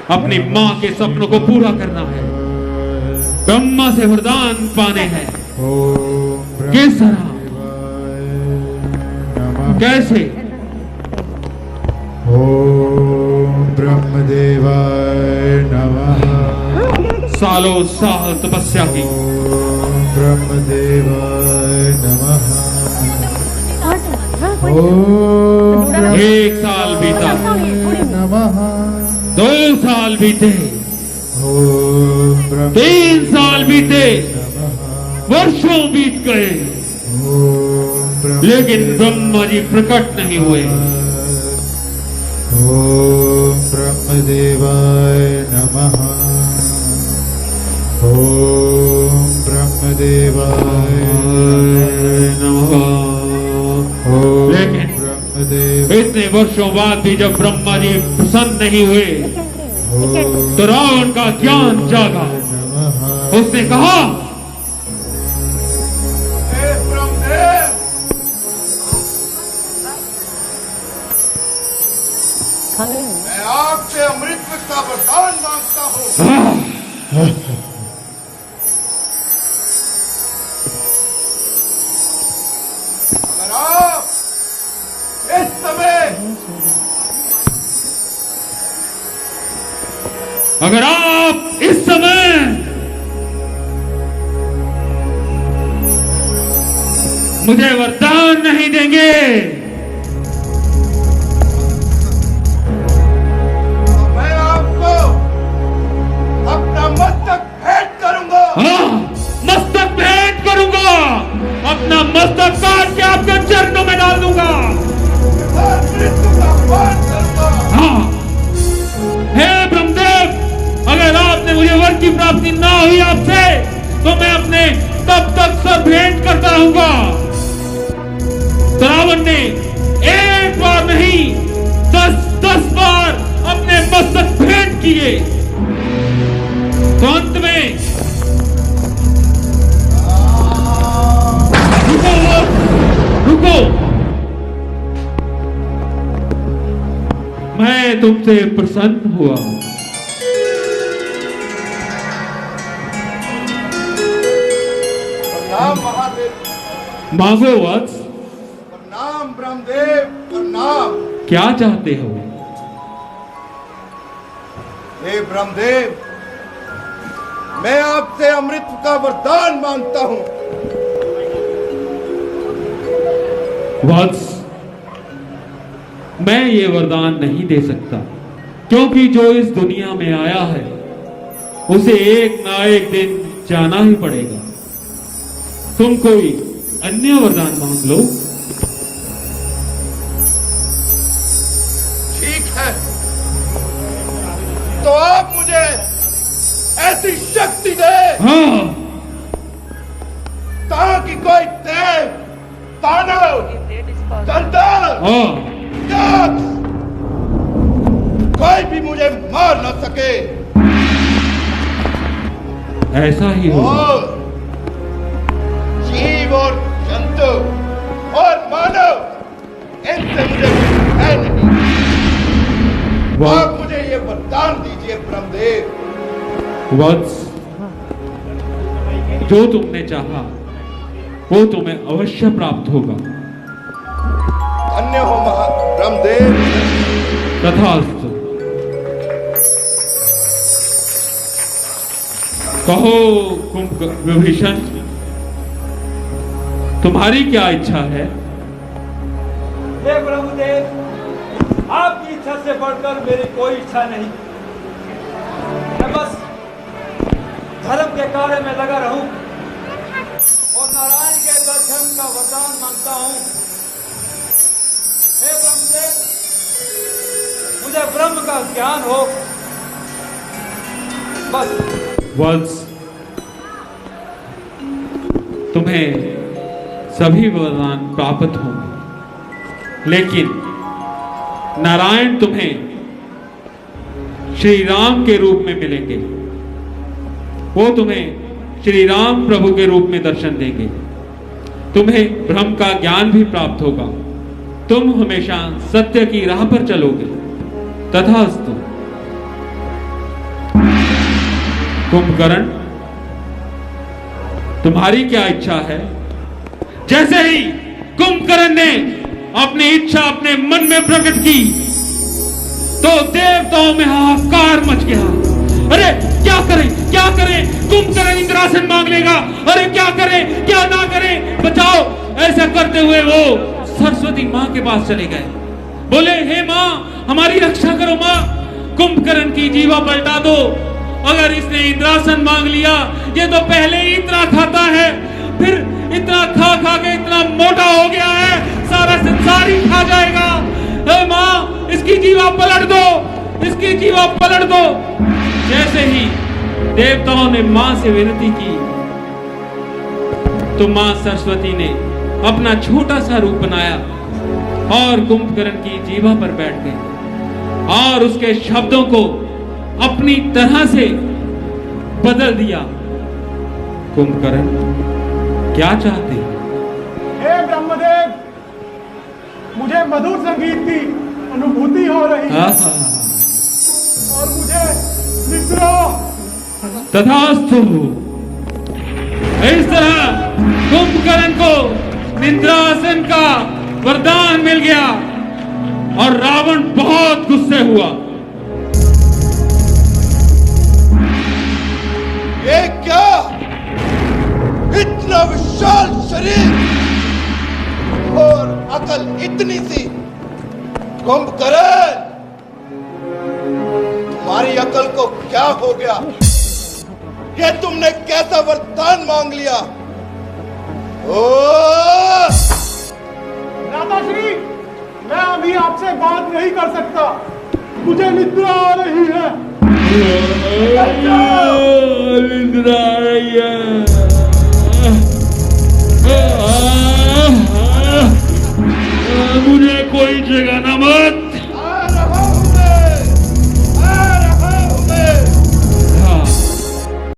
अपनी माँ के सपनों को पूरा करना है, ब्रह्मा से वरदान पाने हैं। किस तरह, कैसे? ओम ब्रह्मदेवाय नमः। सालों साल तपस्या की। ओम ब्रह्मदेवाय नमः। ओम एक साल बीता, नमः। 2 साल बीते, ओम 3 साल बीते, वर्षों बीत गए, लेकिन ब्रह्मा जी प्रकट नहीं हुए। ओम ब्रह्मदेवाय नमः। ओम ब्रह्मदेवाय नमः। लेकिन ब्रह्मदेव इतने वर्षों बाद भी जब ब्रह्मा जी प्रसन्न नहीं हुए तो रावण का ज्ञान जागा। उसने कहा, मैं आपसे अमृत का वरदान मांगता हूँ। अगर आप इस समय मुझे वरदान नहीं देंगे तो मैं आपको अपना मस्तक भेंट करूंगा। हाँ, मस्तक भेंट करूंगा। अपना मस्तक काट के आपके चरणों में डाल दूंगा। मृत्यु का पान करूंगा। हाँ, हे ब्रह्मदेव, अगर आपने मुझे वर की प्राप्ति ना हुई आपसे तो मैं अपने तब तक सब भेंट करता रहूंगा। तो रावण ने एक बार नहीं 10 बार अपने मस्तक भेंट किए। तो अंत में रुको, मैं तुमसे प्रसन्न हुआ। प्रणाम महादेव, मांगो वत्स, प्रणाम ब्रह्मदेव, प्रणाम। क्या चाहते हो? हे ब्रह्मदेव, मैं आपसे अमृत का वरदान मांगता हूँ। वत्स, मैं ये वरदान नहीं दे सकता, क्योंकि जो इस दुनिया में आया है उसे एक ना एक दिन जाना ही पड़ेगा। तुम कोई अन्य वरदान मांग लो। ठीक है, तो आप मुझे ऐसी शक्ति दे हाँ, ताकि कोई देव, दानव, गंधर्व, हाँ, यक्ष, कोई भी मुझे मार न सके। ऐसा ही हो। और जीव और जंतु और मानव, इनसे मुझे कुछ है नहीं। आप मुझे ये वरदान दीजिए ब्रह्मदेव। वत्स, जो तुमने चाहा वो तुम्हें अवश्य प्राप्त होगा। धन्य हो ब्रह्मदेव। तथास्तु। कहो कुंभविभीषण, तुम्हारी क्या इच्छा है? हे प्रभुदेव, आपकी इच्छा से बढ़कर मेरी कोई इच्छा नहीं। मैं बस धर्म के कार्य में लगा रहूं और नारायण के दर्शन का वरदान मांगता हूं। हे ब्रह्मदेव, मुझे ब्रह्म का ज्ञान हो, बस। वत्स, तुम्हें सभी वरदान प्राप्त होंगे, लेकिन नारायण तुम्हें श्री राम के रूप में मिलेंगे। वो तुम्हें श्री राम प्रभु के रूप में दर्शन देंगे। तुम्हें ब्रह्म का ज्ञान भी प्राप्त होगा। तुम हमेशा सत्य की राह पर चलोगे। तथास्तु। कुंभकर्ण, तुम्हारी क्या इच्छा है? जैसे ही कुंभकर्ण ने अपनी इच्छा अपने मन में प्रकट की तो देवताओं में हाहाकार मच गया। अरे क्या करें, क्या करें? कुंभकर्ण इंद्रासन मांग लेगा। अरे क्या करें, क्या ना करें, बचाओ। ऐसा करते हुए वो सरस्वती मां के पास चले गए। बोले, हे मां, हमारी रक्षा करो मां, कुंभकर्ण की जीवा पलटा दो। अगर इसने इंद्रासन मांग लिया, ये तो पहले ही इतना खाता है, फिर इतना खा खा के इतना मोटा हो गया है, सारा संसार ही खा जाएगा। हे मां, इसकी जीवा पलट दो, इसकी जीवा पलट दो। जैसे ही देवताओं ने मां से विनती की तो मां सरस्वती ने अपना छोटा सा रूप बनाया और कुंभकर्ण की जीवा पर बैठ गए और उसके शब्दों को अपनी तरह से बदल दिया। कुंभकर्ण, क्या चाहते? हे ब्रह्मदेव, मुझे मधुर संगीत की अनुभूति हो रही है और मुझे निद्रा। तथास्तु। इस तरह कुंभकर्ण को निद्रासन का वरदान मिल गया और रावण बहुत गुस्से हुआ। ये क्या? इतना विशाल शरीर और अकल इतनी सी। कुंभकर्ण, तुम्हारी अकल को क्या हो गया? ये तुमने कैसा वरदान मांग लिया? ओ! राधाश्री, मैं अभी आपसे बात नहीं कर सकता, मुझे निद्रा आ रही है। निद्रा आ रही है।